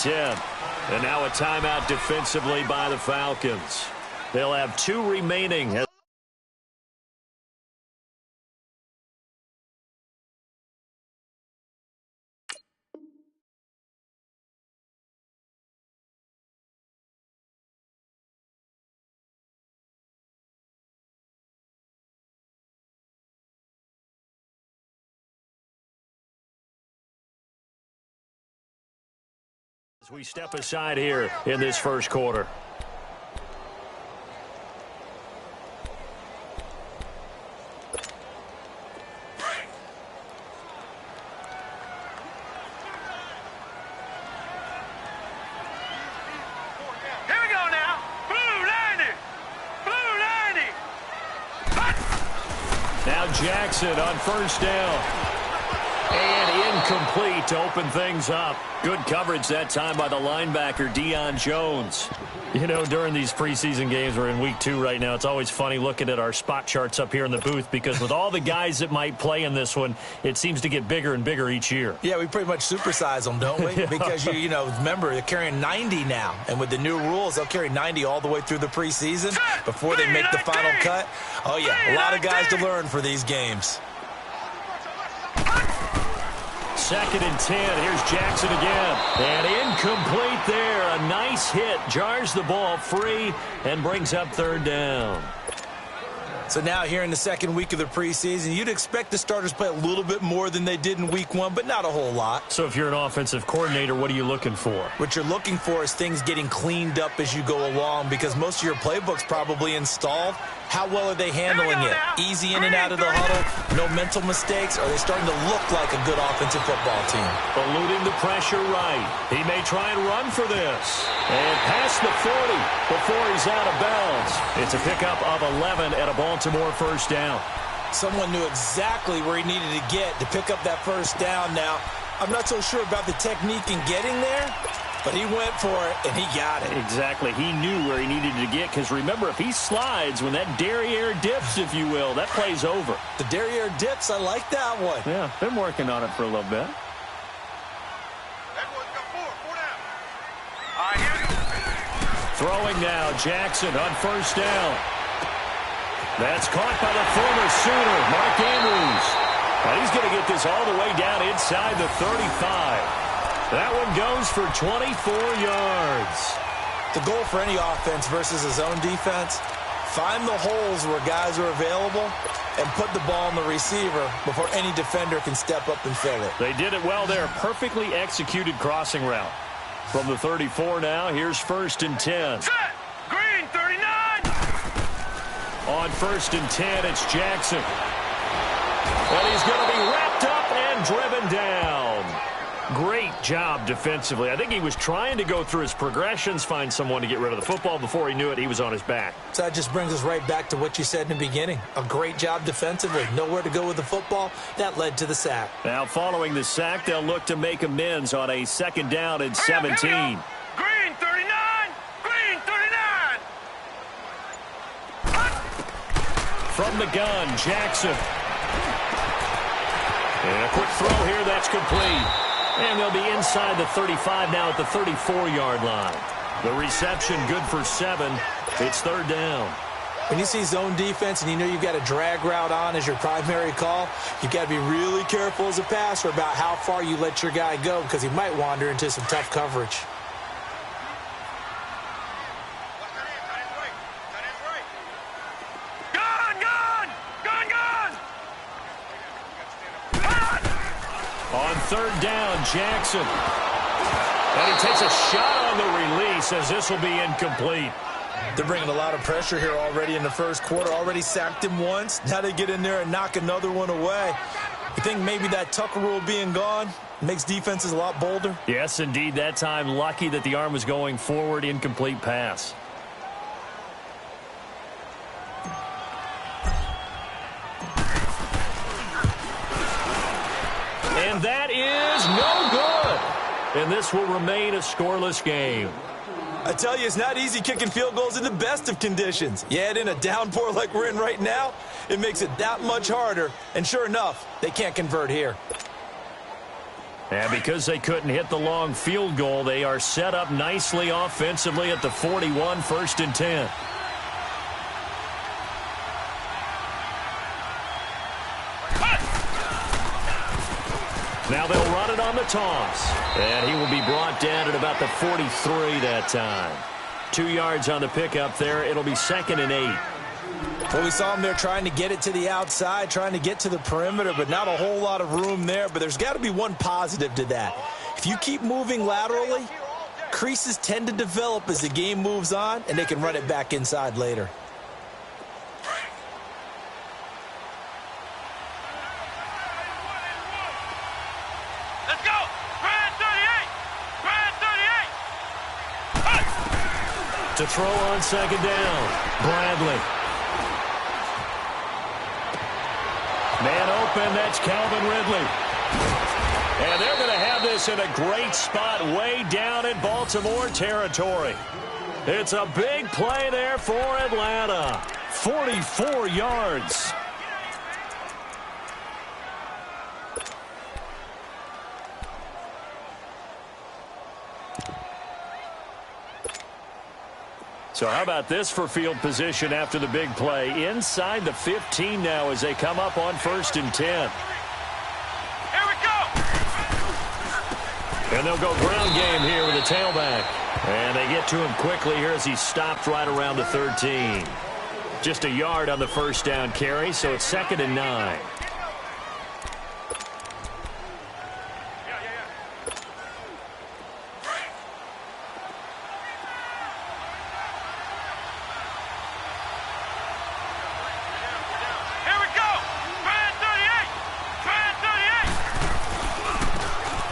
10. And now a timeout defensively by the Falcons. They'll have 2 remaining. As we step aside here in this first quarter. Jackson on first down. And incomplete to open things up. Good coverage that time by the linebacker, Deion Jones. You know, during these preseason games, we're in week 2 right now, it's always funny looking at our spot charts up here in the booth because with all the guys that might play in this one, it seems to get bigger and bigger each year. Yeah, we pretty much supersize them, don't we? Because, you know, remember, they're carrying 90 now. And with the new rules, they'll carry 90 all the way through the preseason before they make the final cut. Oh, yeah, a lot of guys to learn for these games. 2nd and 10. Here's Jackson again. And incomplete there. A nice hit. Jars the ball free and brings up 3rd down. So now here in the 2nd week of the preseason, you'd expect the starters play a little bit more than they did in week 1, but not a whole lot. So if you're an offensive coordinator, what are you looking for? What you're looking for is things getting cleaned up as you go along because most of your playbook's probably installed. How well are they handling it? Easy in and out of the huddle, no mental mistakes? Are they starting to look like a good offensive football team? Eluding the pressure right. He may try and run for this. And past the 40 before he's out of bounds. It's a pickup of 11 at a Baltimore first down. Someone knew exactly where he needed to get to pick up that first down. Now, I'm not so sure about the technique in getting there, but he went for it, and he got it. Exactly. He knew where he needed to get, because remember, if he slides, when that derriere dips, if you will, that play's over. The derriere dips, I like that one. Yeah, been working on it for a little bit. Throwing now, Jackson on first down. That's caught by the former Sooner, Mark Andrews. And he's going to get this all the way down inside the 35. That one goes for 24 yards. The goal for any offense versus a zone defense, find the holes where guys are available and put the ball on the receiver before any defender can step up and fill it. They did it well there. Perfectly executed crossing route. From the 34 now, here's 1st and 10. Set! Green, 39! On 1st and 10, it's Jackson. And he's going to be wrapped up and driven down. Great job defensively. I think he was trying to go through his progressions, find someone to get rid of the football. Before he knew it, he was on his back. So that just brings us right back to what you said in the beginning. A great job defensively. Nowhere to go with the football. That led to the sack. Now, following the sack, they'll look to make amends on a 2nd down and 17. Green, 39! Green, 39! From the gun, Jackson. And a quick throw here, that's complete. And they'll be inside the 35 now at the 34-yard line. The reception good for 7. It's 3rd down. When you see zone defense and you know you've got a drag route on as your primary call, you've got to be really careful as a passer about how far you let your guy go because he might wander into some tough coverage. On 3rd down, Jackson. And he takes a shot on the release as this will be incomplete. They're bringing a lot of pressure here already in the first quarter. Already sacked him once. Now they get in there and knock another one away. You think maybe that Tucker rule being gone makes defenses a lot bolder? Yes, indeed. That time, lucky that the arm was going forward. Incomplete pass. And that is no good. And this will remain a scoreless game. I tell you, it's not easy kicking field goals in the best of conditions. You add in a downpour like we're in right now, it makes it that much harder. And sure enough, they can't convert here. And because they couldn't hit the long field goal, they are set up nicely offensively at the 41, 1st and 10. Now they'll run it on the toss. And he will be brought down at about the 43 that time. 2 yards on the pickup there. It'll be 2nd and 8. Well, we saw him there trying to get it to the outside, trying to get to the perimeter, but not a whole lot of room there. But there's got to be one positive to that. If you keep moving laterally, creases tend to develop as the game moves on, and they can run it back inside later. Let's go! Grand 38! Grand 38! To throw on 2nd down, Bradley. Man open, that's Calvin Ridley. And they're going to have this in a great spot way down in Baltimore territory. It's a big play there for Atlanta. 44 yards. So how about this for field position after the big play? Inside the 15 now as they come up on 1st and 10. Here we go! And they'll go ground game here with a tailback. And they get to him quickly here as he stopped right around the 13. Just a yard on the 1st down carry, so it's 2nd and 9.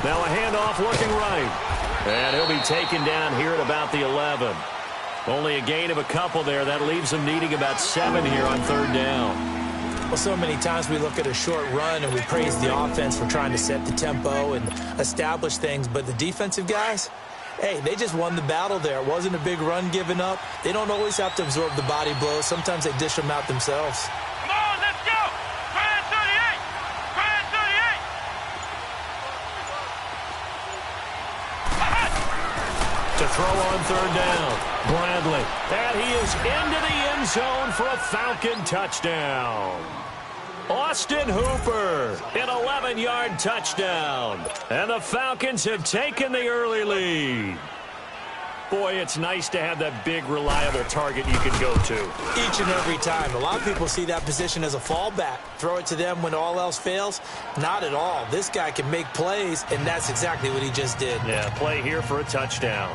Now a handoff looking right. And he'll be taken down here at about the 11. Only a gain of a couple there. That leaves them needing about 7 here on 3rd down. Well, so many times we look at a short run and we praise the offense for trying to set the tempo and establish things. But the defensive guys, hey, they just won the battle there. It wasn't a big run given up. They don't always have to absorb the body blows. Sometimes they dish them out themselves. Come on, let's go! Grand 38! Grand 38! To throw on 3rd down, Bradley. And he is into the end zone for a Falcon touchdown. Austin Hooper, an 11-yard touchdown. And the Falcons have taken the early lead. Boy, it's nice to have that big, reliable target you can go to. Each and every time. A lot of people see that position as a fallback. Throw it to them when all else fails. Not at all. This guy can make plays, and that's exactly what he just did. Yeah, play here for a touchdown.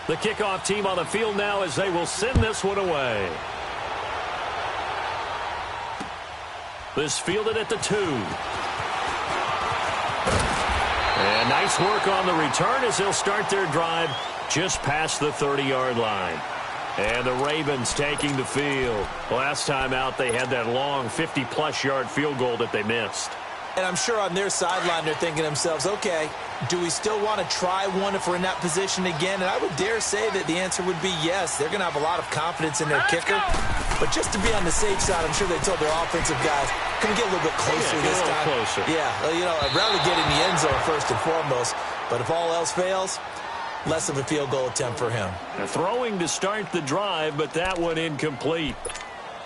The kickoff team on the field now as they will send this one away. This fielded at the 2. And nice work on the return as they'll start their drive just past the 30-yard line. And the Ravens taking the field. Last time out, they had that long 50-plus yard field goal that they missed. And I'm sure on their sideline they're thinking to themselves, okay, do we still want to try one if we're in that position again? And I would dare say that the answer would be yes. They're going to have a lot of confidence in their kicker. But just to be on the safe side, I'm sure they told their offensive guys, can we get a little bit closer this time? Closer. Yeah, you know, I'd rather get in the end zone first and foremost. But if all else fails, less of a field goal attempt for him. Throwing to start the drive, but that one incomplete.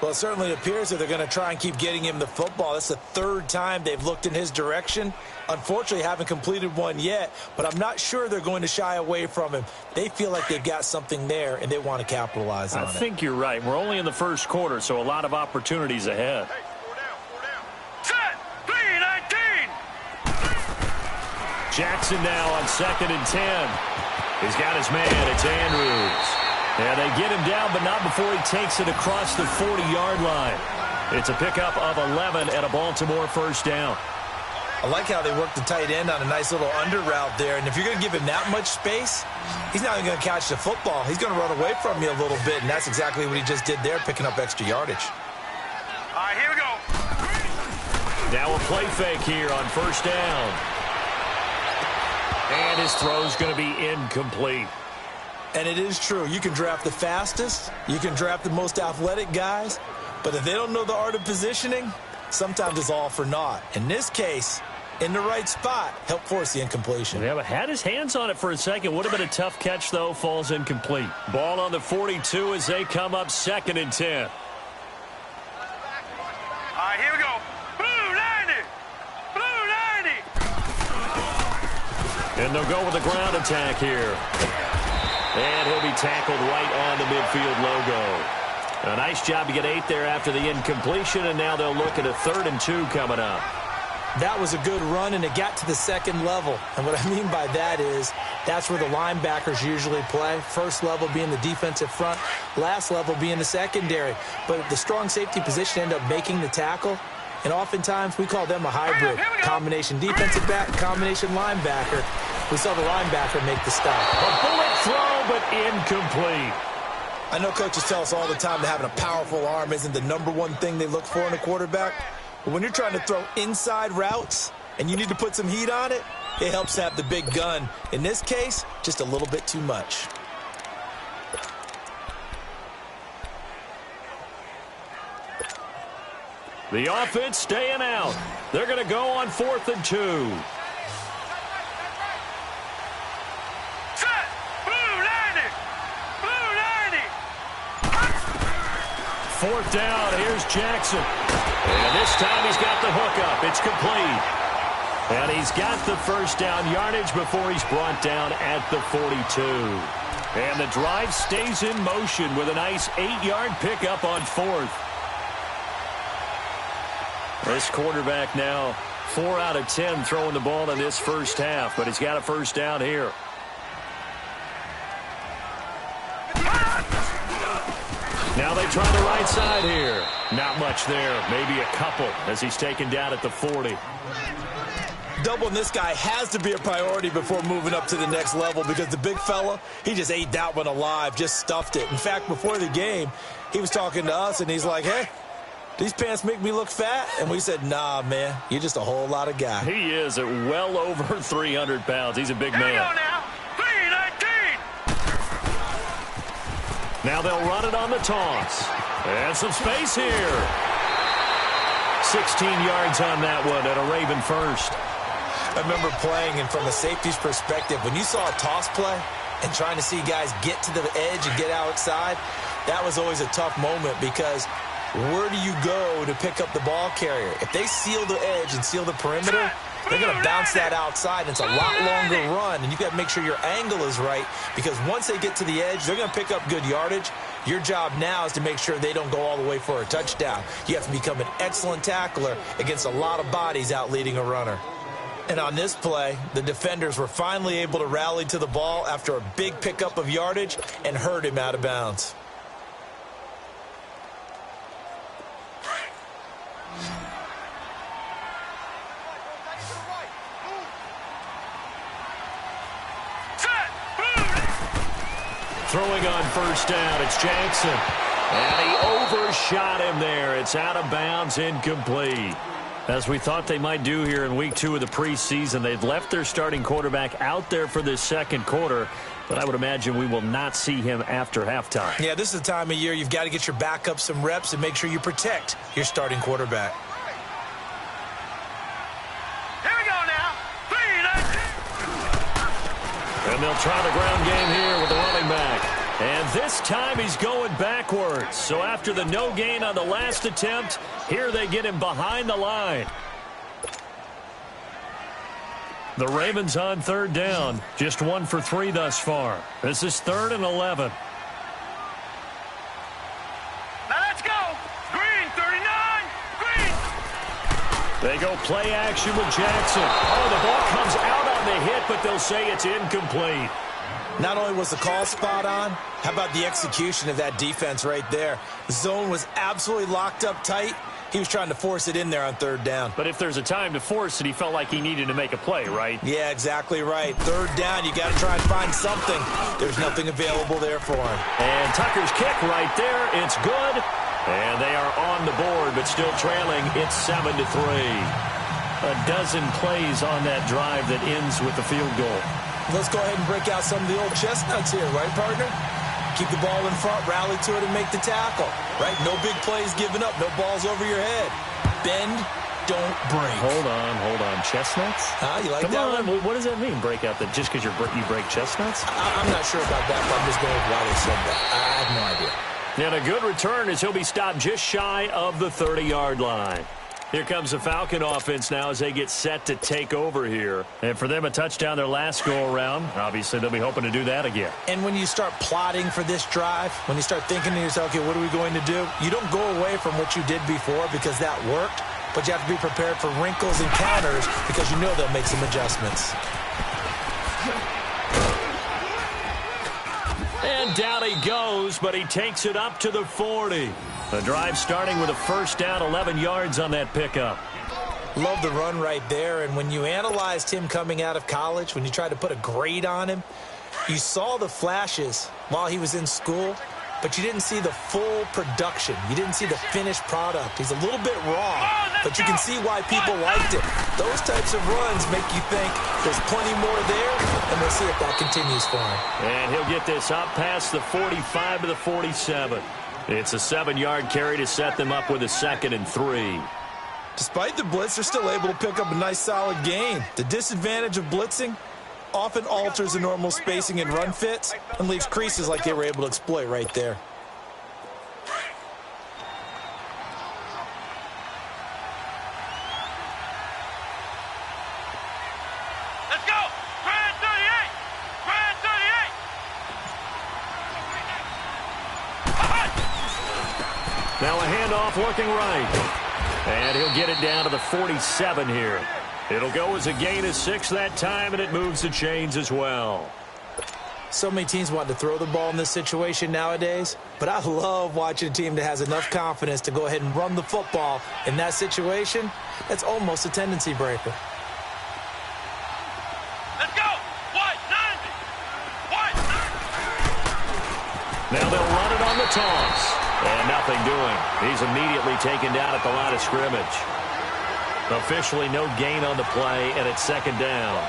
Well, it certainly appears that they're going to try and keep getting him the football. That's the 3rd time they've looked in his direction. Unfortunately, haven't completed one yet, but I'm not sure they're going to shy away from him. They feel like they've got something there, and they want to capitalize on it. I think you're right. We're only in the 1st quarter, so a lot of opportunities ahead. Hey, 4 down. Set! 3-19! Jackson now on 2nd and 10. He's got his man. It's Andrews. And they get him down, but not before he takes it across the 40-yard line. It's a pickup of 11 and a Baltimore 1st down. I like how they work the tight end on a nice little under route there. And if you're going to give him that much space, he's not even going to catch the football. He's going to run away from you a little bit, and that's exactly what he just did there, picking up extra yardage. All right, here we go. Now a play fake here on 1st down. And his throw's going to be incomplete. And it is true. You can draft the fastest. You can draft the most athletic guys. But if they don't know the art of positioning, sometimes it's all for naught. In this case, in the right spot, helped force the incompletion. Yeah, but had his hands on it for a second. Would have been a tough catch, though. Falls incomplete. Ball on the 42 as they come up 2nd and 10. All right, here we go. Blue 90. Blue 90. And they'll go with the ground attack here. And he'll be tackled right on the midfield logo. A nice job to get 8 there after the incompletion, and now they'll look at a 3rd and 2 coming up. That was a good run, and it got to the 2nd level. And what I mean by that is that's where the linebackers usually play. First level being the defensive front, last level being the secondary. But the strong safety position ended up making the tackle, and oftentimes we call them a hybrid. Combination defensive back, combination linebacker. We saw the linebacker make the stop. A bullet throw, but incomplete. I know coaches tell us all the time that having a powerful arm isn't the #1 thing they look for in a quarterback. But when you're trying to throw inside routes and you need to put some heat on it, it helps to have the big gun. In this case, just a little bit too much. The offense staying out. They're going to go on 4th and 2. Set. Blue 90. Blue 90. 4th down. Here's Jackson. And this time he's got the hook up. It's complete. And he's got the 1st down yardage before he's brought down at the 42. And the drive stays in motion with a nice 8-yard pickup on 4th. This quarterback now 4 out of 10 throwing the ball in this first half, but he's got a 1st down here. Now they try the right side here. Not much there. Maybe a couple as he's taken down at the 40. Doubling this guy has to be a priority before moving up to the next level because the big fella, he just ate that one alive, just stuffed it. In fact, before the game, he was talking to us, and he's like, hey, these pants make me look fat? And we said, nah, man, you're just a whole lot of guy. He is at well over 300 pounds. He's a big man. Here we go now. 319. Now they'll run it on the toss. And some space here. 16 yards on that one and a Raven 1st. I remember playing, and from a safety's perspective, when you saw a toss play and trying to see guys get to the edge and get outside, that was always a tough moment because where do you go to pick up the ball carrier? If they seal the edge and seal the perimeter, they're going to bounce that outside, and it's a lot longer run, and you've got to make sure your angle is right because once they get to the edge, they're going to pick up good yardage. Your job now is to make sure they don't go all the way for a touchdown. You have to become an excellent tackler against a lot of bodies out leading a runner. And on this play, the defenders were finally able to rally to the ball after a big pickup of yardage and hurt him out of bounds. Throwing on 1st down, it's Jackson. And he overshot him there. It's out of bounds, incomplete. As we thought they might do here in week 2 of the preseason, they've left their starting quarterback out there for this 2nd quarter, but I would imagine we will not see him after halftime. Yeah, this is the time of year you've got to get your backup some reps and make sure you protect your starting quarterback. Here we go now. 319. And they'll try the ground game here with the running back. And this time he's going backwards. So after the no gain on the last attempt, here they get him behind the line. The Ravens on 3rd down. Just 1 for 3 thus far. This is 3rd and 11. Now let's go. Green 39. Green. They go play action with Jackson. Oh, the ball comes out on the hit, but they'll say it's incomplete. Not only was the call spot on, how about the execution of that defense right there? The zone was absolutely locked up tight. He was trying to force it in there on 3rd down. But if there's a time to force it, he felt like he needed to make a play, right? Yeah, exactly right. 3rd down, you got to try and find something. There's nothing available there for him. And Tucker's kick right there. It's good. And they are on the board, but still trailing. It's 7-3. A dozen plays on that drive that ends with the field goal. Let's go ahead and break out some of the old chestnuts here, right, partner? Keep the ball in front, rally to it, and make the tackle, right? No big plays given up, no balls over your head. Bend, don't break. Hold on. Chestnuts? You like Come that on. one? What does that mean, break out? That just because you break chestnuts? I'm not sure about that, but I'm just going with why they said that. I have no idea. And a good return as he'll be stopped just shy of the 30-yard line. Here comes the Falcon offense now as they get set to take over here. And for them, a touchdown their last go-around. Obviously, they'll be hoping to do that again. And when you start plotting for this drive, when you start thinking to yourself, okay, what are we going to do? You don't go away from what you did before because that worked, but you have to be prepared for wrinkles and counters because you know they'll make some adjustments. And down he goes, but he takes it up to the 40. The drive starting with a first down, 11 yards on that pickup. Love the run right there, and when you analyzed him coming out of college, when you tried to put a grade on him, you saw the flashes while he was in school, but you didn't see the full production. You didn't see the finished product. He's a little bit raw, but you can see why people liked it. Those types of runs make you think there's plenty more there, and we'll see if that continues for him. And he'll get this up past the 45 to the 47. It's a 7-yard carry to set them up with a 2nd and 3. Despite the blitz, they're still able to pick up a nice solid gain. The disadvantage of blitzing often alters the normal spacing and run fits and leaves creases like they were able to exploit right there. Let's go! Grand 38! Grand 38! Now a handoff looking right. And he'll get it down to the 47 here. It'll go as a gain of 6 that time, and it moves the chains as well. So many teams want to throw the ball in this situation nowadays, but I love watching a team that has enough confidence to go ahead and run the football in that situation. That's almost a tendency breaker. Let's go! White 90! White 90! Now they'll run it on the toss. And nothing doing. He's immediately taken down at the line of scrimmage. Officially no gain on the play, and it's 2nd down.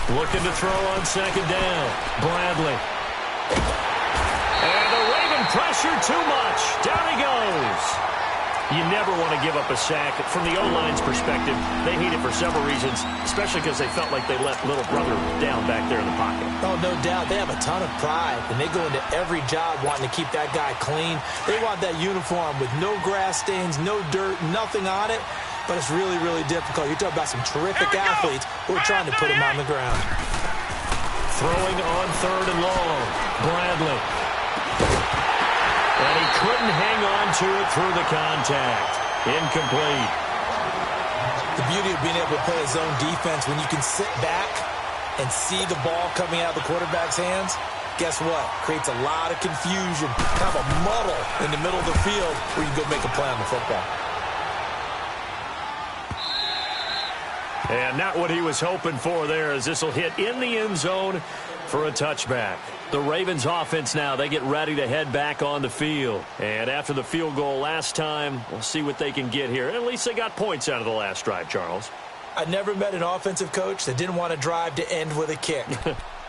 Looking to throw on 2nd down. Bradley. And the Raven pressure too much. Down he goes. You never want to give up a sack. From the O-line's perspective, they hate it for several reasons, especially because they felt like they let little brother down back there in the pocket. Oh, no doubt. They have a ton of pride, and they go into every job wanting to keep that guy clean. They want that uniform with no grass stains, no dirt, nothing on it. But it's really, really difficult. You're talking about some terrific athletes who are trying to put him on the ground. Throwing on 3rd and long. Bradley. And he couldn't hang on to it through the contact. Incomplete. The beauty of being able to play a zone defense when you can sit back and see the ball coming out of the quarterback's hands, guess what? Creates a lot of confusion, kind of a muddle in the middle of the field where you can go make a play on the football. And not what he was hoping for there, as this will hit in the end zone for a touchback. The Ravens offense now, they get ready to head back on the field. And after the field goal last time, we'll see what they can get here. At least they got points out of the last drive, Charles. I never met an offensive coach that didn't want to drive to end with a kick.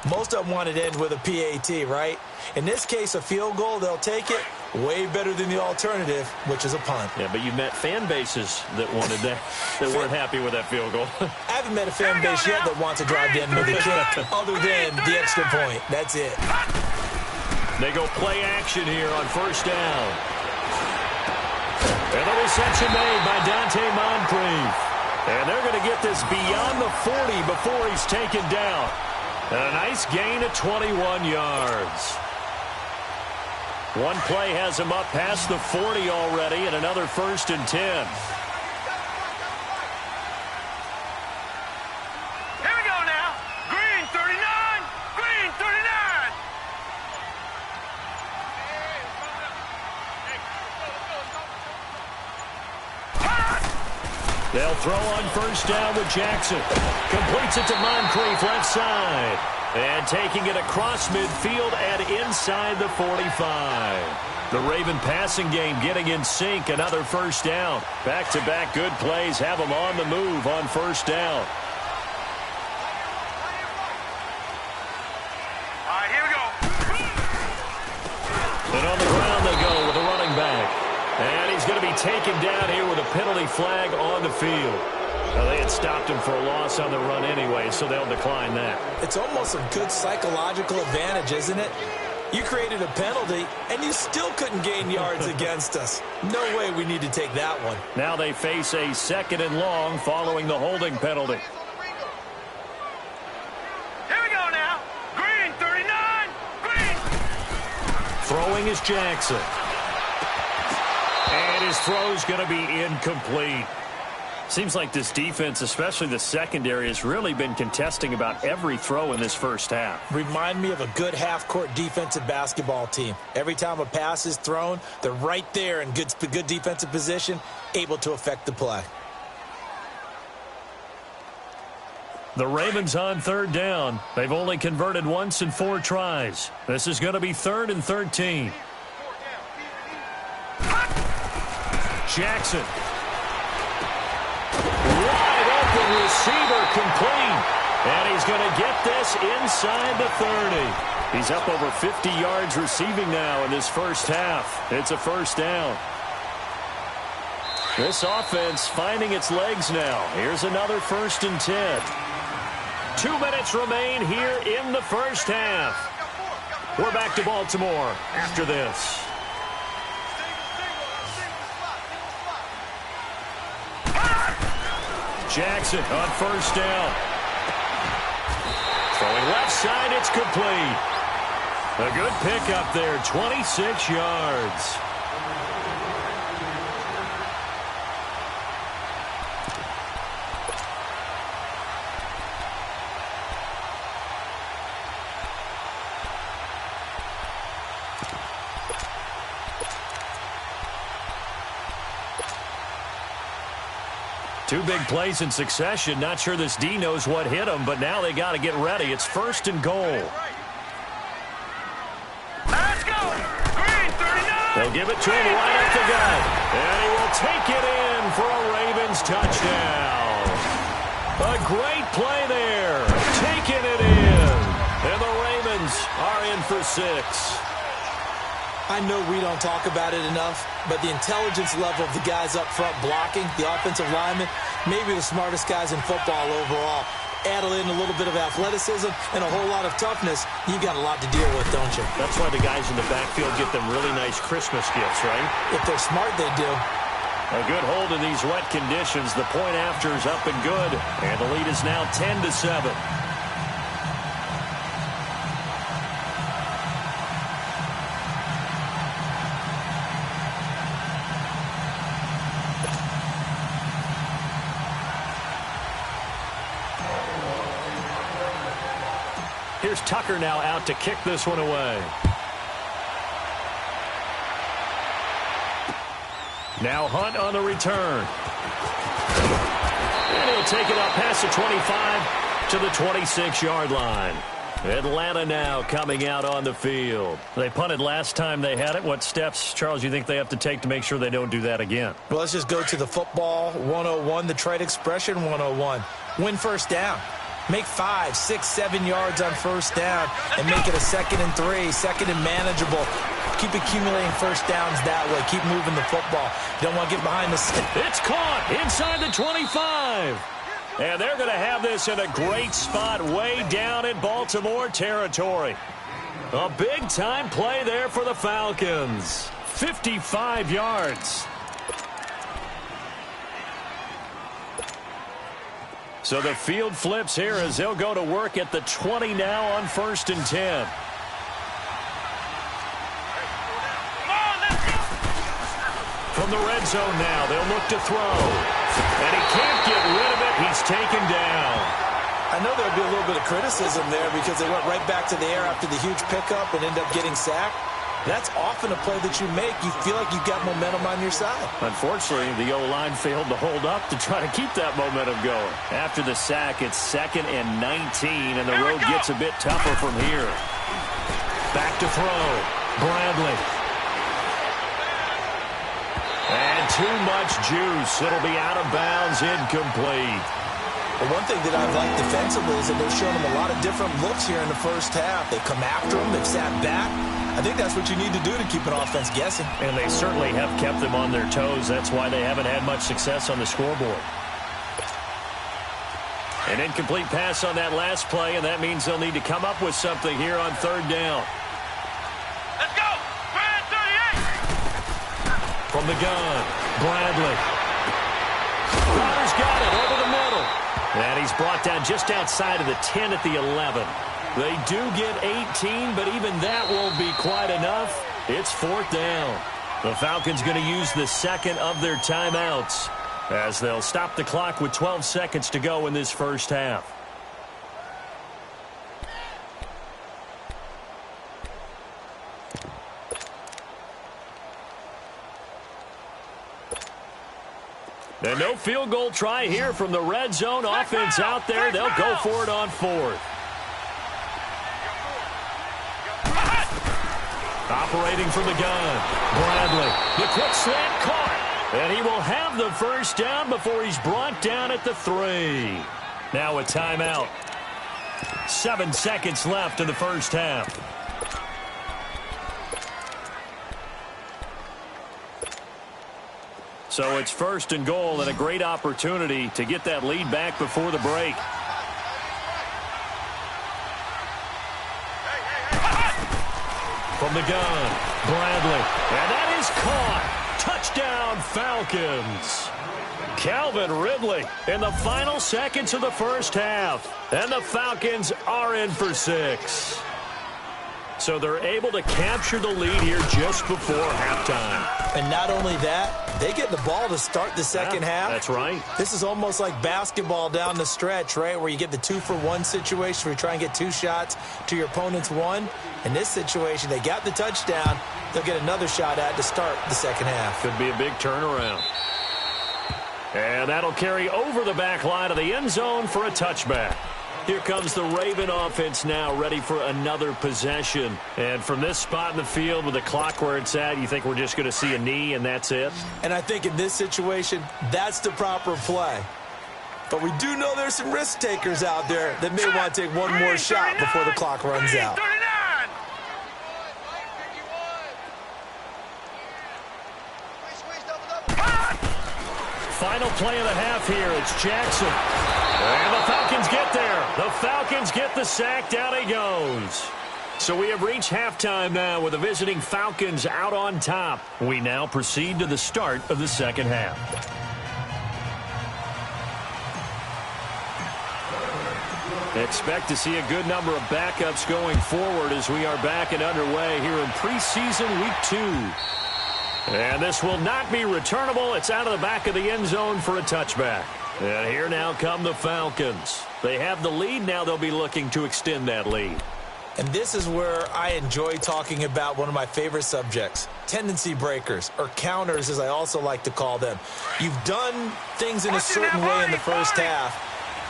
Most of them wanted to end with a PAT, right? In this case, a field goal, they'll take it. Way better than the alternative, which is a punt. Yeah, but you met fan bases that wanted that, that weren't happy with that field goal. I haven't met a fan base yet that wants to drive to end with a kick other than the extra point. That's it. They go play action here on 1st down. And the reception made by Dante Moncrief. And they're going to get this beyond the 40 before he's taken down. And a nice gain of 21 yards. One play has him up past the 40 already, and another 1st and 10. Here we go now. Green 39. Green 39. They'll throw on 1st down with Jackson. Completes it to Moncrief left side. And taking it across midfield and inside the 45. The Raven passing game getting in sync. Another first down. Back-to-back good plays have them on the move on first down. All right, here we go. And on the ground they go with a running back. And he's going to be taken down here with a penalty flag on the field. Well, they had stopped him for a loss on the run anyway, so they'll decline that. It's almost a good psychological advantage, isn't it? You created a penalty, and you still couldn't gain yards against us. No way we need to take that one. Now they face a 2nd and long following the holding penalty. Here we go now. Green, 39. Green. Throwing is Jackson. And his throw's going to be incomplete. Seems like this defense, especially the secondary, has really been contesting about every throw in this first half. Remind me of a good half-court defensive basketball team. Every time a pass is thrown, they're right there in good defensive position, able to affect the play. The Ravens on 3rd down. They've only converted once in 4 tries. This is going to be 3rd and 13. Jackson. Wide open receiver complete. And he's going to get this inside the 30. He's up over 50 yards receiving now in this first half. It's a first down. This offense finding its legs now. Here's another 1st and 10. 2 minutes remain here in the first half. We're back to Baltimore after this. Jackson on 1st down. Throwing left side, it's complete. A good pickup there, 26 yards. Two big plays in succession. Not sure this D knows what hit him, but now they got to get ready. It's 1st and goal. Let's go. Green, 39. They'll give it to him right up the gut. And he will take it in for a Ravens touchdown. A great play there. Taking it in. And the Ravens are in for 6. I know we don't talk about it enough, but the intelligence level of the guys up front blocking, the offensive linemen, maybe the smartest guys in football overall. Add in a little bit of athleticism and a whole lot of toughness, you've got a lot to deal with, don't you? That's why the guys in the backfield get them really nice Christmas gifts, right? If they're smart, they do. A good hold in these wet conditions. The point after is up and good, and the lead is now 10-7. Here's Tucker now out to kick this one away. Now Hunt on the return. And he'll take it up past the 25 to the 26-yard line. Atlanta now coming out on the field. They punted last time they had it. What steps, Charles, you think they have to take to make sure they don't do that again? Well, let's just go to the football 101, the trade expression 101. Win first down. Make 5, 6, 7 yards on first down and make it a 2nd and 3, 2nd and manageable. Keep accumulating first downs that way. Keep moving the football. You don't want to get behind the stick. It's caught inside the 25. And they're going to have this in a great spot way down in Baltimore territory. A big-time play there for the Falcons. 55 yards. So the field flips here as they'll go to work at the 20 now on 1st and 10. From the red zone now, they'll look to throw. And he can't get rid of it. He's taken down. I know there'll be a little bit of criticism there because they went right back to the air after the huge pickup and ended up getting sacked. That's often a play that you make. You feel like you've got momentum on your side. Unfortunately, the O-line failed to hold up to try to keep that momentum going. After the sack, it's 2nd and 19, and the road gets a bit tougher from here. Back to throw. Bradley. And too much juice. It'll be out of bounds, incomplete. Well, one thing that I've liked defensively is that they've shown them a lot of different looks here in the first half. They come after them. They've sat back. I think that's what you need to do to keep an offense guessing. And they certainly have kept them on their toes. That's why they haven't had much success on the scoreboard. An incomplete pass on that last play, and that means they'll need to come up with something here on 3rd down. Let's go! Brad 38! From the gun, Bradley. Crowder's got it over the middle. And he's brought down just outside of the 10 at the 11. They do get 18, but even that won't be quite enough. It's 4th down. The Falcons going to use the 2nd of their timeouts as they'll stop the clock with 12 seconds to go in this first half. And no field goal try here from the red zone. Offense out there. They'll go for it on 4th. Operating from the gun. Bradley. The quick slant caught. And he will have the first down before he's brought down at the 3. Now a timeout. 7 seconds left in the first half. So it's 1st and goal and a great opportunity to get that lead back before the break. From the gun, Bradley. And that is caught. Touchdown, Falcons. Calvin Ridley in the final seconds of the first half. And the Falcons are in for 6. So they're able to capture the lead here just before halftime. And not only that, they get the ball to start the second half. That's right. This is almost like basketball down the stretch, right, where you get the 2-for-1 situation where you try and get 2 shots to your opponent's 1. In this situation, they got the touchdown. They'll get another shot at to start the second half. Could be a big turnaround. And that'll carry over the back line of the end zone for a touchback. Here comes the Raven offense now, ready for another possession. And from this spot in the field with the clock where it's at, you think we're just going to see a knee and that's it? And I think in this situation, that's the proper play. But we do know there's some risk takers out there that may want to take one more shot before the clock runs out. Final play of the half here. It's Jackson. And the Falcons get there. The Falcons get the sack. Down he goes. So we have reached halftime now with the visiting Falcons out on top. We now proceed to the start of the second half. Expect to see a good number of backups going forward as we are back and underway here in preseason week 2. And this will not be returnable. It's out of the back of the end zone for a touchback. And here now come the Falcons. They have the lead. Now they'll be looking to extend that lead. And this is where I enjoy talking about one of my favorite subjects, tendency breakers, or counters as I also like to call them. You've done things in a certain way in the first half,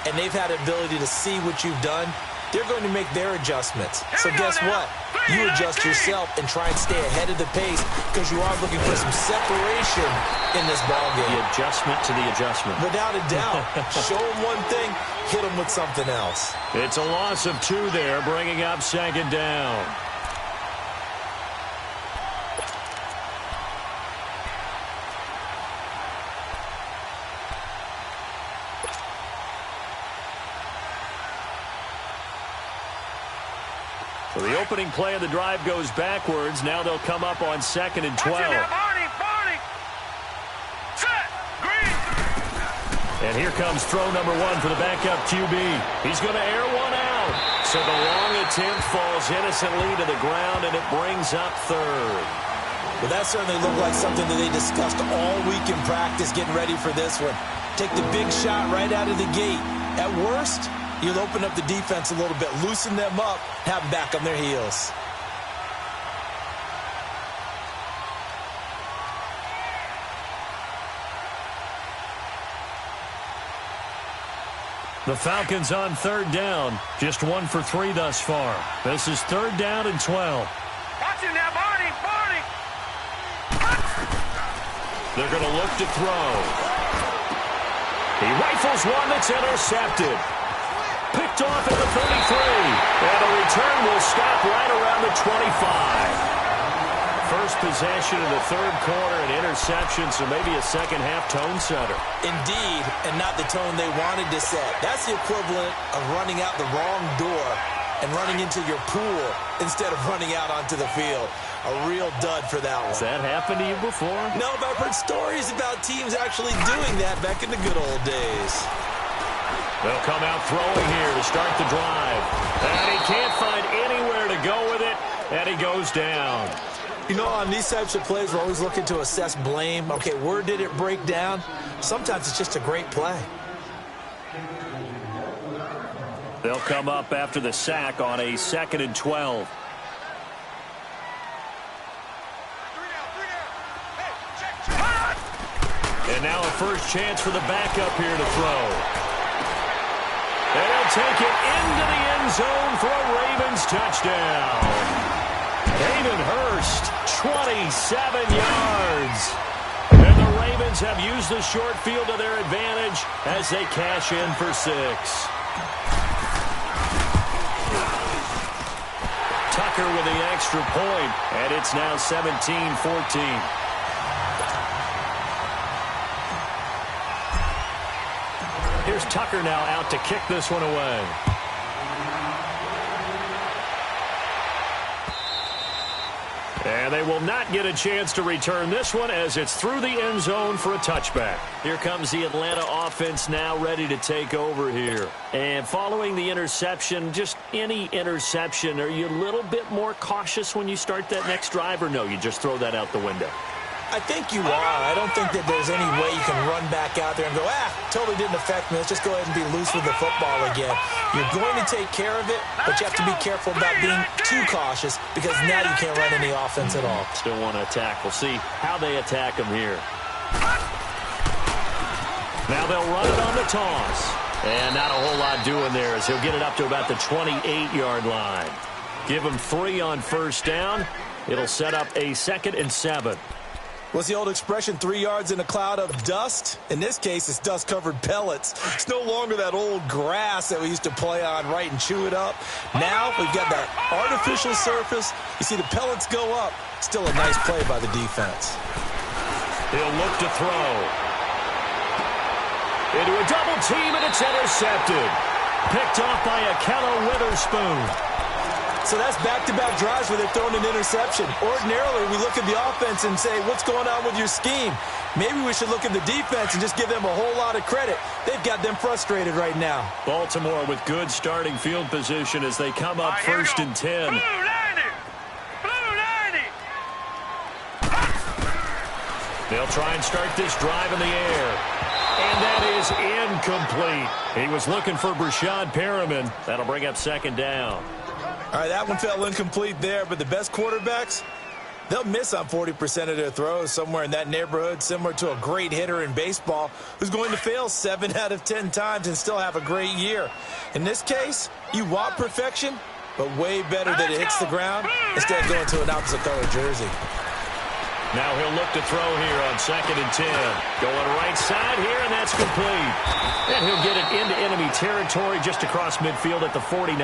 and they've had the ability to see what you've done. They're going to make their adjustments. So guess what? You adjust yourself and try and stay ahead of the pace because you are looking for some separation in this ballgame. The adjustment to the adjustment. Without a doubt. Show them one thing, hit them with something else. It's a loss of 2 there, bringing up second down. So the opening play of the drive goes backwards. Now they'll come up on 2nd and 12. And here comes throw number 1 for the backup QB. He's going to air one out. So the long attempt falls innocently to the ground, and it brings up 3rd. Well, that certainly looked like something that they discussed all week in practice getting ready for this one. Take the big shot right out of the gate. At worst, you'll open up the defense a little bit, loosen them up, have them back on their heels. The Falcons on third down. Just 1 for 3 thus far. This is 3rd down and 12. Watch him now, Barney, Barney. They're going to look to throw. He rifles one that's intercepted. Picked off at the 33. And the return will stop right around the 25. First possession in the 3rd quarter, an interception, so maybe a second-half tone setter. Indeed, and not the tone they wanted to set. That's the equivalent of running out the wrong door and running into your pool instead of running out onto the field. A real dud for that one. Has that happened to you before? No, but I've heard stories about teams actually doing that back in the good old days. They'll come out throwing here to start the drive. And he can't find anywhere to go with it, and he goes down. You know, on these types of plays, we're always looking to assess blame. Okay, where did it break down? Sometimes it's just a great play. They'll come up after the sack on a 2nd and 12. And now a first chance for the backup here to throw. And he'll take it into the end zone for a Ravens touchdown. Hayden Hurst, 27 yards. And the Ravens have used the short field to their advantage as they cash in for 6. Tucker with the extra point, and it's now 17-14. Here's Tucker now out to kick this one away. And they will not get a chance to return this one as it's through the end zone for a touchback. Here comes the Atlanta offense now ready to take over here. And following the interception, just any interception, are you a little bit more cautious when you start that next drive, or no, you just throw that out the window? I think you are. I don't think that there's any way you can run back out there and go, totally didn't affect me. Let's just go ahead and be loose with the football again. You're going to take care of it, but you have to be careful about being too cautious because now you can't run any offense at all. Still want to attack. We'll see how they attack him here. Now they'll run it on the toss. And not a whole lot doing there as he'll get it up to about the 28-yard line. Give him 3 on first down. It'll set up a 2nd and 7. What's the old expression, 3 yards in a cloud of dust? In this case, it's dust-covered pellets. It's no longer that old grass that we used to play on, right, and chew it up. Now we've got that artificial surface. You see the pellets go up. Still a nice play by the defense. He'll look to throw. Into a double team, and it's intercepted. Picked off by Akello Witherspoon. So that's back-to-back drives where they're throwing an interception. Ordinarily, we look at the offense and say, what's going on with your scheme? Maybe we should look at the defense and just give them a whole lot of credit. They've got them frustrated right now. Baltimore with good starting field position as they come up 1st and 10. Blue 90! Blue 90! They'll try and start this drive in the air. And that is incomplete. He was looking for Brashad Perriman. That'll bring up 2nd down. All right, that one fell incomplete there, but the best quarterbacks, they'll miss on 40% of their throws, somewhere in that neighborhood, similar to a great hitter in baseball who's going to fail 7 out of 10 times and still have a great year. In this case, you want perfection, but way better that it hits the ground instead of going to an opposite color jersey. Now he'll look to throw here on 2nd and 10. Going right side here, and that's complete. And he'll get it into enemy territory just across midfield at the 49.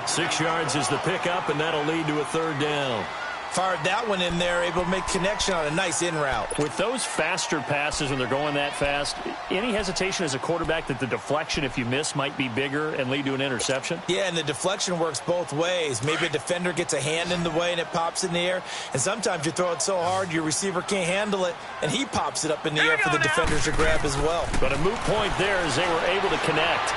6 yards is the pickup, and that'll lead to a 3rd down. Fired that one in there, able to make connection on a nice in route. With those faster passes when they're going that fast, any hesitation as a quarterback that the deflection, if you miss, might be bigger and lead to an interception? Yeah, and the deflection works both ways. Maybe a defender gets a hand in the way and it pops in the air, and sometimes you throw it so hard your receiver can't handle it, and he pops it up in the air for the defenders to grab as well. But a moot point there as they were able to connect.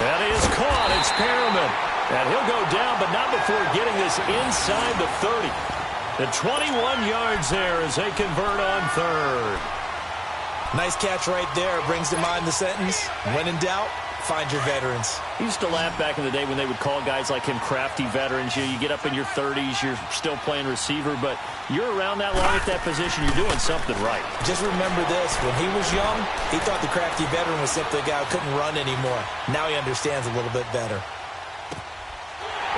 That is caught. It's Perriman. And he'll go down, but not before getting this inside the 30. The 21 yards there as they convert on 3rd. Nice catch right there. Brings to mind the sentence, when in doubt, find your veterans. I used to laugh back in the day when they would call guys like him crafty veterans. You get up in your 30s, you're still playing receiver, but you're around that long at that position, you're doing something right. Just remember this. When he was young, he thought the crafty veteran was simply a guy who couldn't run anymore. Now he understands a little bit better.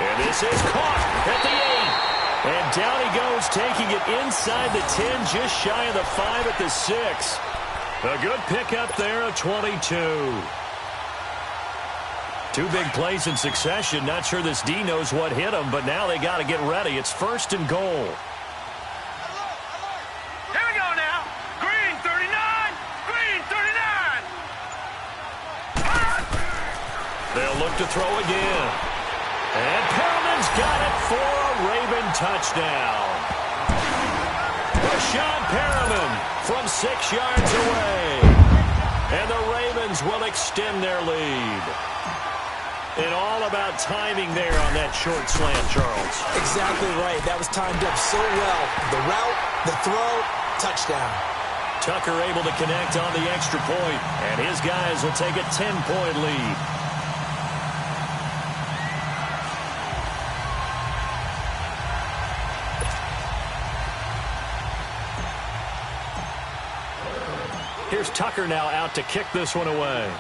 And this is caught at the 8. And down he goes, taking it inside the 10, just shy of the 5 at the 6. A good pickup there, a 22. Two big plays in succession. Not sure this D knows what hit him, but now they got to get ready. It's 1st and goal. Here we go now. Green 39. Green 39. They'll look to throw again. And Perriman's got it for a Raven touchdown. Rashawn Perriman from 6 yards away. And the Ravens will extend their lead. And all about timing there on that short slant, Charles. Exactly right. That was timed up so well. The route, the throw, touchdown. Tucker able to connect on the extra point, and his guys will take a 10-point lead. Here's Tucker now out to kick this one away.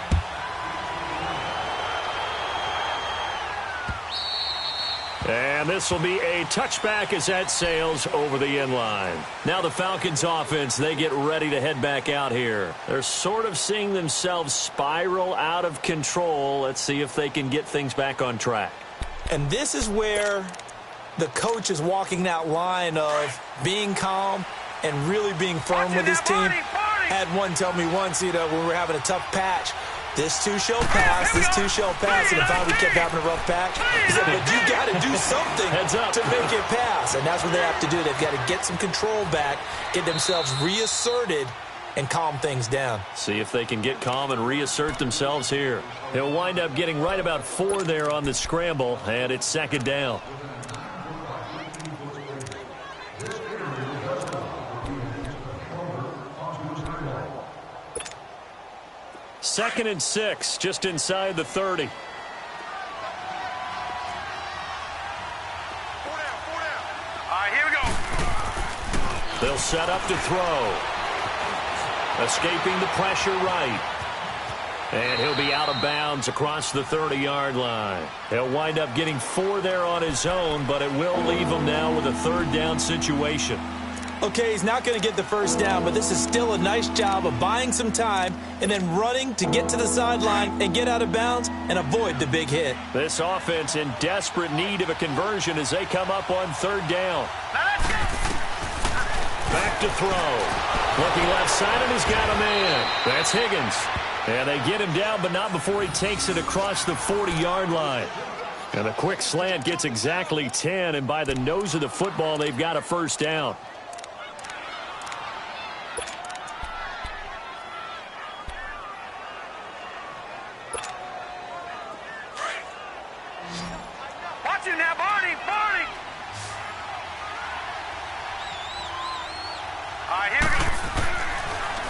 And this will be a touchback as that sails over the end line. Now the Falcons offense, they get ready to head back out here. They're sort of seeing themselves spiral out of control. Let's see if they can get things back on track. And this is where the coach is walking that line of being calm and really being firm with his team. Had one tell me once, when we were having a tough patch, this too shall pass, this too shall pass, and if I would kept having a rough patch, he said, but you got to do something to make it pass, and that's what they have to do. They've got to get some control back, get themselves reasserted, and calm things down. See if they can get calm and reassert themselves here. They'll wind up getting right about 4 there on the scramble, and it's 2nd down. Second and 6, just inside the 30. Here we go. They'll set up to throw. Escaping the pressure right. And he'll be out of bounds across the 30-yard line. He'll wind up getting 4 there on his own, but it will leave him now with a 3rd down situation. Okay, he's not going to get the 1st down, but this is still a nice job of buying some time and then running to get to the sideline and get out of bounds and avoid the big hit. This offense in desperate need of a conversion as they come up on 3rd down. Back to throw. Looking left side, and he's got a man. That's Higgins. And they get him down, but not before he takes it across the 40-yard line. And a quick slant gets exactly 10, and by the nose of the football, they've got a 1st down.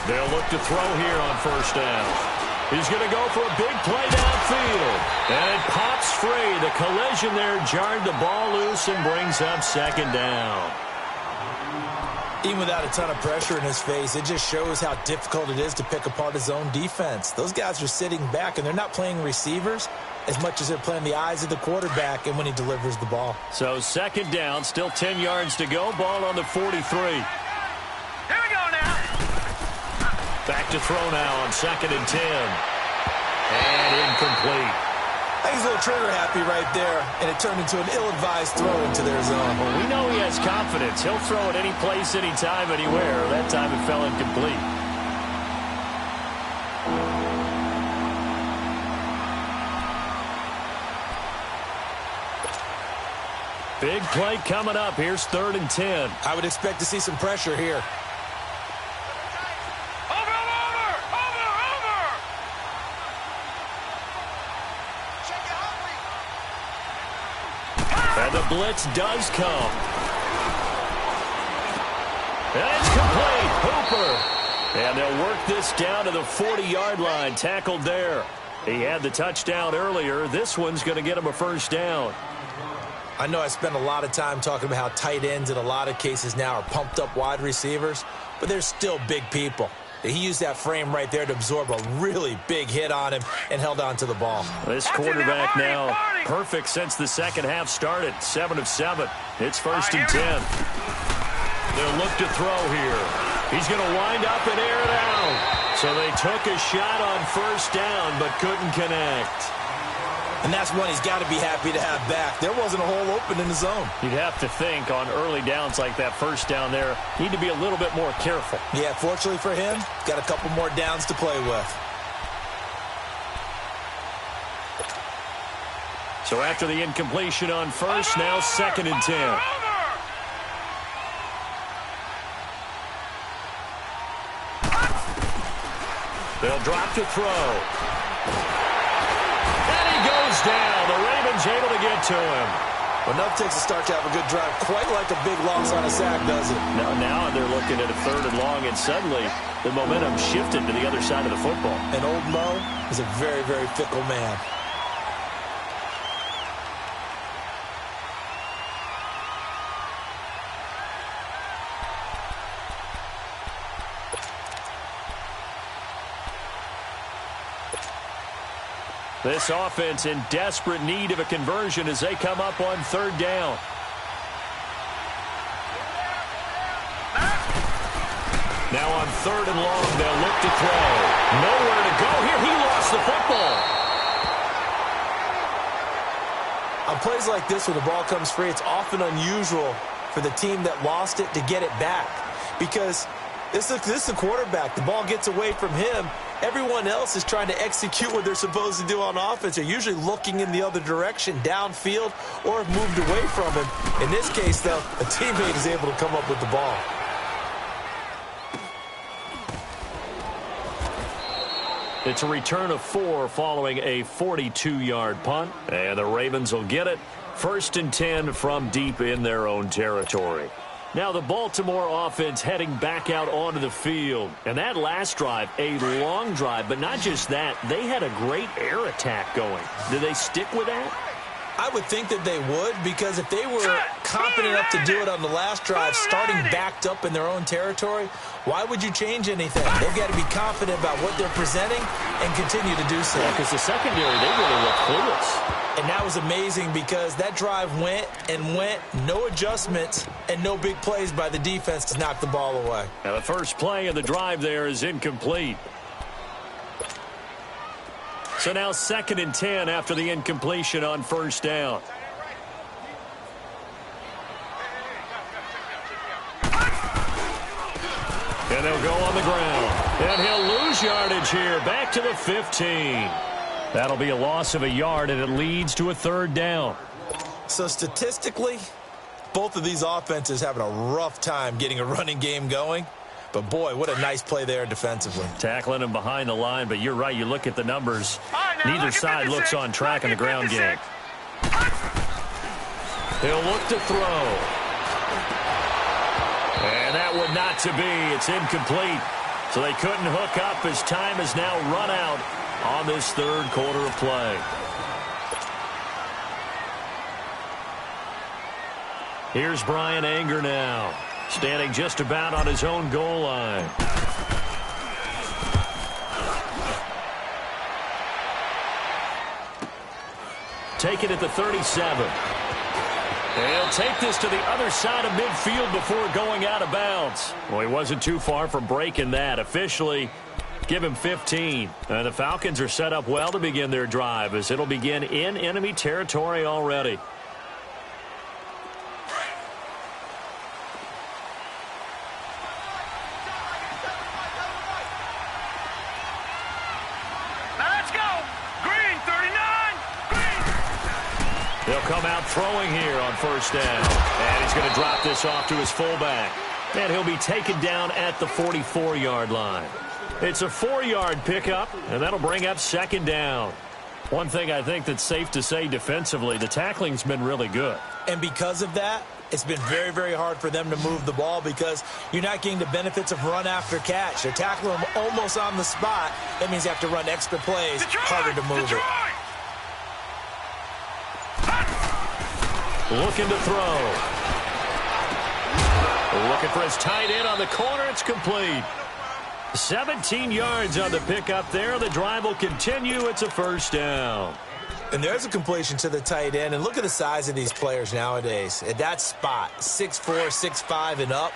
They'll look to throw here on 1st down. He's going to go for a big play downfield. And it pops free. The collision there jarred the ball loose and brings up 2nd down. Even without a ton of pressure in his face, it just shows how difficult it is to pick apart his own defense. Those guys are sitting back, and they're not playing receivers as much as they're playing the eyes of the quarterback and when he delivers the ball. So 2nd down, still 10 yards to go. Ball on the 43. Back to throw now on 2nd and 10. And incomplete. I think he's a little trigger happy right there, and it turned into an ill-advised throw into their zone. Well, we know he has confidence. He'll throw it any place, anytime, anywhere. That time it fell incomplete. Big play coming up. Here's 3rd and 10. I would expect to see some pressure here. And the blitz does come. And it's complete. Hooper. And they'll work this down to the 40-yard line. Tackled there. He had the touchdown earlier. This one's going to get him a first down. I know I spend a lot of time talking about how tight ends in a lot of cases now are pumped up wide receivers, but they're still big people. He used that frame right there to absorb a really big hit on him and held on to the ball. This quarterback now perfect since the second half started. 7 of 7. It's 1st and 10. They'll look to throw here. He's going to wind up and air it out. So they took a shot on first down but couldn't connect. And that's one he's got to be happy to have back. There wasn't a hole open in the zone. You'd have to think on early downs like that first down there, need to be a little bit more careful. Yeah, fortunately for him, got a couple more downs to play with. So after the incompletion on first, now 2nd and 10. They'll drop to throw. Goes down. The Ravens able to get to him. Well, enough takes a start to have a good drive. Quite like a big loss on a sack, does it? Now they're looking at a 3rd and long, and suddenly the momentum shifted to the other side of the football. And old Mo is a very, very fickle man. This offense in desperate need of a conversion as they come up on 3rd down. Now on 3rd and long, they'll look to throw. Nowhere to go here. He lost the football. On plays like this, when the ball comes free, it's often unusual for the team that lost it to get it back. Because this is the quarterback. The ball gets away from him. Everyone else is trying to execute what they're supposed to do on offense. They're usually looking in the other direction, downfield, or have moved away from him. In this case, though, a teammate is able to come up with the ball. It's a return of 4 following a 42-yard punt. And the Ravens will get it. 1st and 10 from deep in their own territory. Now the Baltimore offense heading back out onto the field. And that last drive, a long drive, but not just that. They had a great air attack going. Do they stick with that? I would think that they would, because if they were confident enough to do it on the last drive, starting backed up in their own territory, why would you change anything? They've got to be confident about what they're presenting and continue to do so. Yeah, because the secondary, they really look clueless. And that was amazing because that drive went and went, no adjustments and no big plays by the defense to knock the ball away. Now the first play of the drive there is incomplete. So now 2nd and 10 after the incompletion on first down. And they'll go on the ground. And he'll lose yardage here. Back to the 15. That'll be a loss of a yard, and it leads to a 3rd down. So statistically, both of these offenses having a rough time getting a running game going. But, boy, what a nice play there defensively. Tackling him behind the line, but you're right. You look at the numbers. Neither side looks on track in the ground game. He'll look to throw. And that would not to be. It's incomplete. So they couldn't hook up as time is now run out on this 3rd quarter of play. Here's Brian Anger now, standing just about on his own goal line. Take it at the 37. He'll take this to the other side of midfield before going out of bounds. Well, he wasn't too far from breaking that. Officially, give him 15. And the Falcons are set up well to begin their drive as it'll begin in enemy territory already. They'll come out throwing here on first down. And he's going to drop this off to his fullback. And he'll be taken down at the 44-yard line. It's a 4-yard pickup, and that'll bring up 2nd down. One thing I think that's safe to say defensively, the tackling's been really good. And because of that, It's been very, very hard for them to move the ball because you're not getting the benefits of run after catch. They're tackling them almost on the spot. That means you have to run extra plays, harder to move it. Looking to throw. Looking for his tight end on the corner. It's complete. 17 yards on the pickup there. The drive will continue. It's a first down. And there's a completion to the tight end. And look at the size of these players nowadays. At that spot, 6'4", 6'5", and up.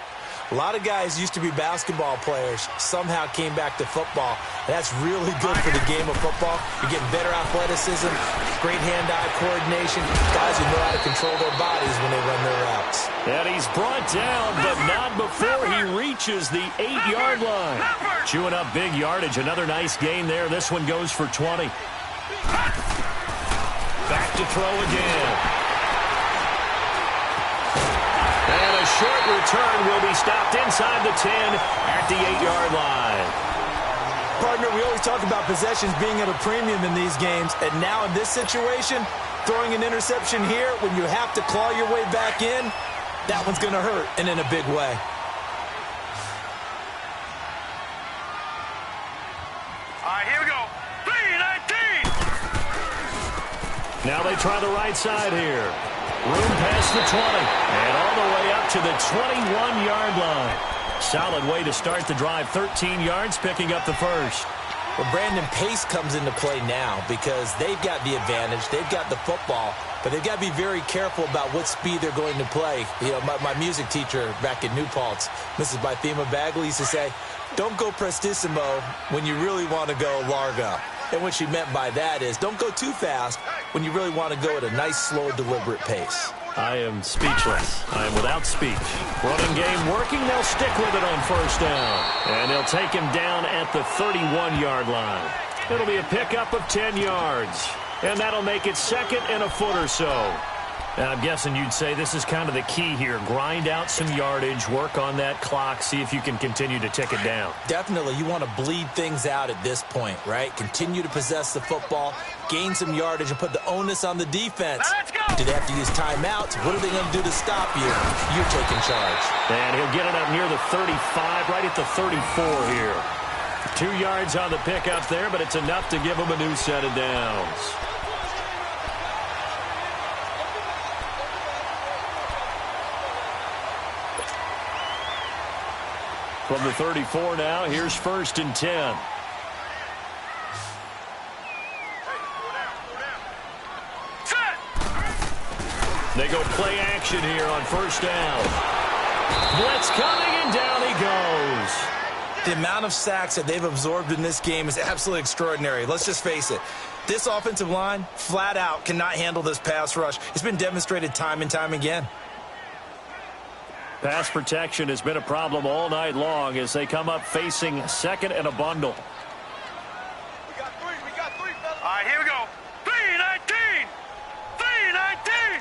A lot of guys used to be basketball players, somehow came back to football. And that's really good for the game of football. You're getting better athleticism, great hand-eye coordination, guys who know how to control their bodies when they run their routes. And he's brought down, but not before he reaches the 8-yard line. Chewing up big yardage. Another nice gain there. This one goes for 20. Back to throw again. And a short return will be stopped inside the 10 at the 8-yard line. Partner, we always talk about possessions being at a premium in these games. And now in this situation, throwing an interception here when you have to claw your way back in, that one's going to hurt, and in a big way. All right, here we go. 3-19. Now they try the right side here. Room past the 20. And all the way up to the 21-yard line. Solid way to start the drive. 13 yards, picking up the first. Well, Brandon, pace comes into play now because they've got the advantage. They've got the football, but they've got to be very careful about what speed they're going to play. You know, my music teacher back in New Paltz, Mrs. Bythema Bagley, used to say, don't go prestissimo when you really want to go largo. And what she meant by that is don't go too fast when you really want to go at a nice, slow, deliberate pace. I am speechless. I am without speech. Running game working. They'll stick with it on first down. And they'll take him down at the 31-yard line. It'll be a pickup of 10 yards. And that'll make it second and a foot or so. And I'm guessing you'd say this is kind of the key here. Grind out some yardage, work on that clock, see if you can continue to tick it down. Definitely. You want to bleed things out at this point, right? Continue to possess the football, gain some yardage, and put the onus on the defense. Let's go! Do they have to use timeouts? What are they going to do to stop you? You're taking charge. And he'll get it up near the 35, right at the 34 here. 2 yards on the pickup there, but it's enough to give him a new set of downs. From the 34 now, here's first and 10. They go play action here on first down. Blitz coming, and down he goes. The amount of sacks that they've absorbed in this game is absolutely extraordinary. Let's just face it. This offensive line, flat out, cannot handle this pass rush. It's been demonstrated time and time again. Pass protection has been a problem all night long as they come up facing second and a bundle. We got three, fellas. All right, here we go. 3-19. 3-19.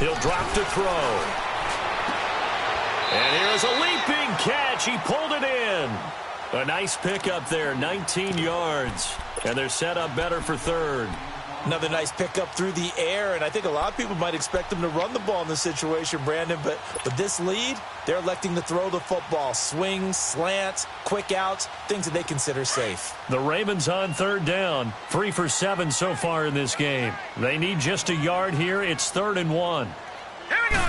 He'll drop to throw. And here's a leaping catch. He pulled it in. A nice pickup there, 19 yards. And they're set up better for third. Another nice pickup through the air, and I think a lot of people might expect them to run the ball in this situation, Brandon, but with this lead, they're electing to throw the football. Swings, slants, quick outs, things that they consider safe. The Ravens on third down, 3 for 7 so far in this game. They need just a yard here. It's 3rd and 1. Here we go.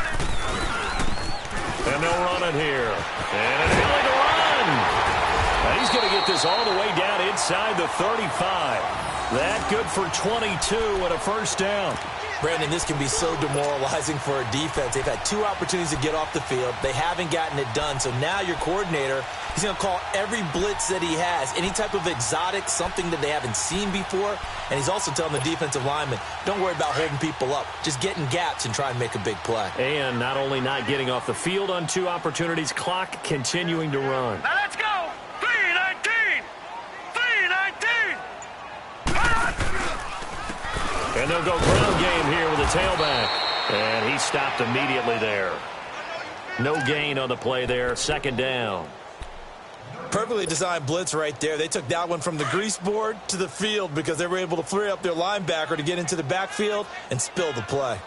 And they'll run it here. And a ability to run. Now he's going to get this all the way down inside the 35. That good for 22 and a first down. Brandon, this can be so demoralizing for a defense. They've had 2 opportunities to get off the field. They haven't gotten it done. So now your coordinator, he's going to call every blitz that he has, any type of exotic, something that they haven't seen before. And he's also telling the defensive lineman, don't worry about holding people up. Just get in gaps and try and make a big play. And not only not getting off the field on 2 opportunities, clock continuing to run. Now let's go. 3-19. 3-19. And they'll go ground game here with a tailback. And he stopped immediately there. No gain on the play there. 2nd down. Perfectly designed blitz right there. They took that one from the grease board to the field because they were able to free up their linebacker to get into the backfield and spill the play.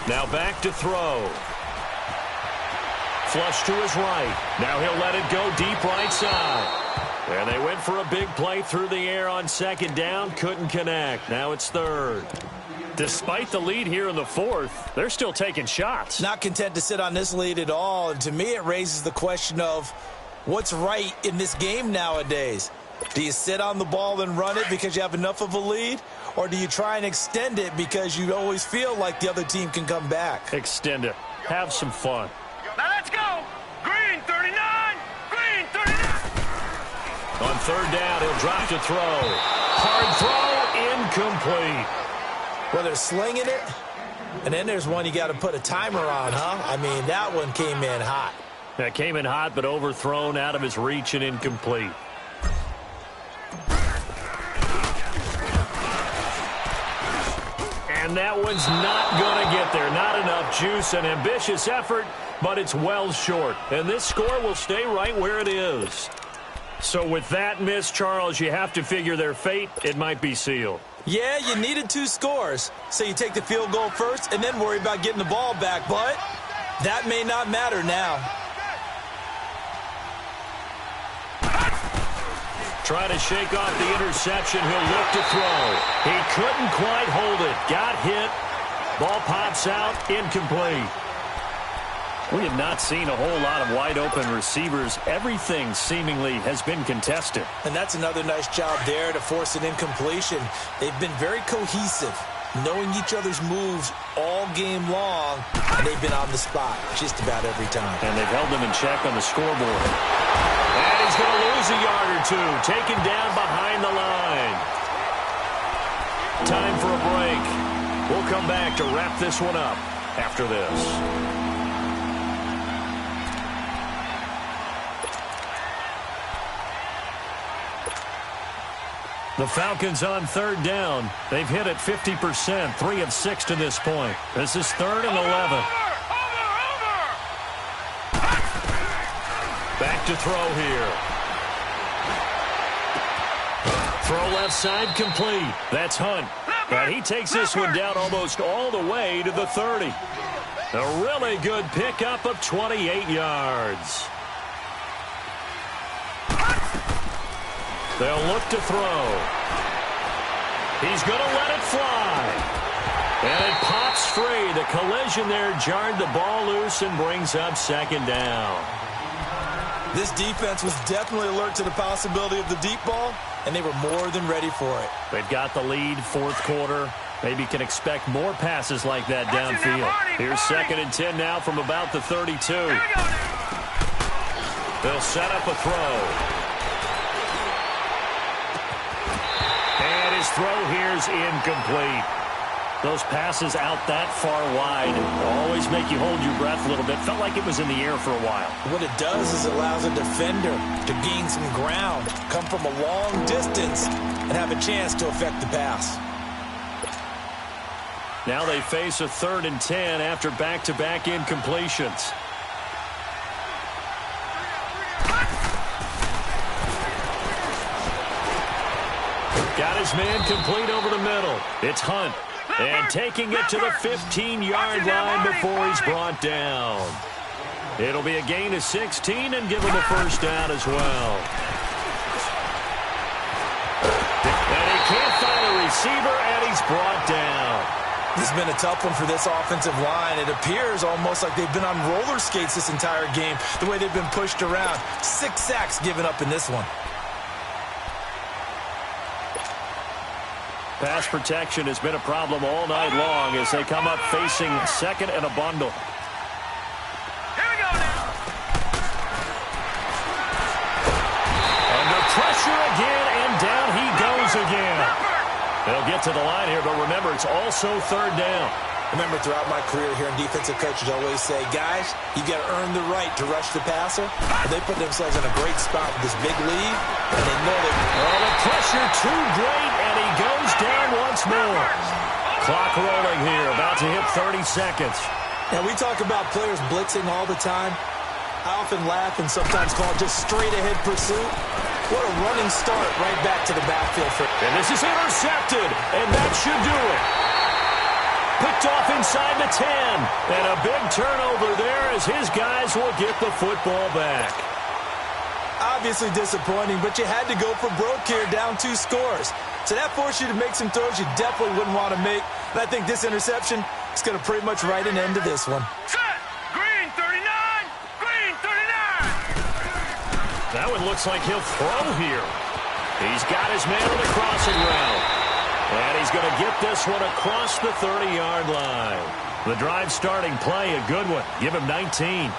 Now back to throw. Flush to his right. Now he'll let it go deep right side. And they went for a big play through the air on second down. Couldn't connect. Now it's third. Despite the lead here in the fourth, they're still taking shots. Not content to sit on this lead at all. And to me, it raises the question of what's right in this game nowadays. Do you sit on the ball and run it because you have enough of a lead? Or do you try and extend it because you always feel like the other team can come back? Extend it. Have some fun. Now let's go. Green 39. Green 39. On third down, he'll drop to throw. Hard throw, incomplete. Well, they're slinging it, and then there's one you got to put a timer on, huh? I mean, that one came in hot. That came in hot, but overthrown out of his reach and incomplete. And that one's not going to get there. Not enough juice. An ambitious effort, but it's well short. And this score will stay right where it is. So with that miss, Charles, you have to figure their fate. It might be sealed. Yeah, you needed 2 scores. So you take the field goal first and then worry about getting the ball back. But that may not matter now. Trying to shake off the interception. He'll look to throw. He couldn't quite hold it. Got hit. Ball pops out. Incomplete. We have not seen a whole lot of wide-open receivers. Everything seemingly has been contested. And that's another nice job there to force an incompletion. They've been very cohesive, knowing each other's moves all game long, and they've been on the spot just about every time. And they've held them in check on the scoreboard. And he's going to lose a yard or two, taken down behind the line. Time for a break. We'll come back to wrap this one up after this. The Falcons on third down. They've hit it 50%, 3 of 6 to this point. This is 3rd and 11. Back to throw here. Throw left side complete. That's Hunt. And he takes this one down almost all the way to the 30. A really good pickup of 28 yards. They'll look to throw. He's going to let it fly. And it pops free. The collision there jarred the ball loose and brings up second down. This defense was definitely alert to the possibility of the deep ball, and they were more than ready for it. They've got the lead, 4th quarter. Maybe can expect more passes like that downfield. Here's 2nd and 10 now from about the 32. They'll set up a throw. And his throw here's incomplete. Those passes out that far wide always make you hold your breath a little bit. Felt like it was in the air for a while. What it does is it allows a defender to gain some ground, come from a long distance, and have a chance to affect the pass. Now they face a 3rd and 10 after back-to-back incompletions. Got his man complete over the middle. It's Hunt. And taking it to the 15-yard line before he's brought down. It'll be a gain of 16 and give him a first down as well. And he can't find a receiver, and he's brought down. This has been a tough one for this offensive line. It appears almost like they've been on roller skates this entire game, the way they've been pushed around. 6 sacks given up in this one. Pass protection has been a problem all night long as they come up facing 2nd and a bundle. Here we go now. Under pressure again, and down he goes again. They'll get to the line here, but remember, it's also 3rd down. Remember, throughout my career here, defensive coaches always say, guys, you got to earn the right to rush the passer. And they put themselves in a great spot with this big lead, and they know they... Well, the pressure too great, and he goes stand once more. Clock rolling here, about to hit 30 seconds. Now, we talk about players blitzing all the time. I often laugh and sometimes call it just straight-ahead pursuit. What a running start right back to the backfield. And this is intercepted, and that should do it. Picked off inside the 10, and a big turnover there as his guys will get the football back. Obviously disappointing, but you had to go for broke here, down 2 scores. So that forced you to make some throws you definitely wouldn't want to make. And I think this interception is going to pretty much write an end to this one. Green 39! Green 39! That one looks like he'll throw here. He's got his man on the crossing route. And he's going to get this one across the 30-yard line. The drive starting play, a good one. Give him 19.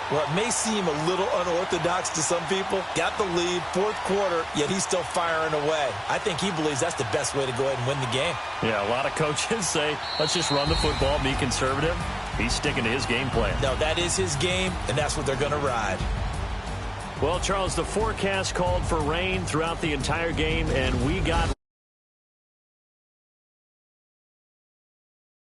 Well, it may seem a little unorthodox to some people. Got the lead, 4th quarter, yet he's still firing away. I think he believes that's the best way to go ahead and win the game. Yeah, a lot of coaches say, let's just run the football, be conservative. He's sticking to his game plan. No, that is his game, and that's what they're going to ride. Well, Charles, the forecast called for rain throughout the entire game, and we got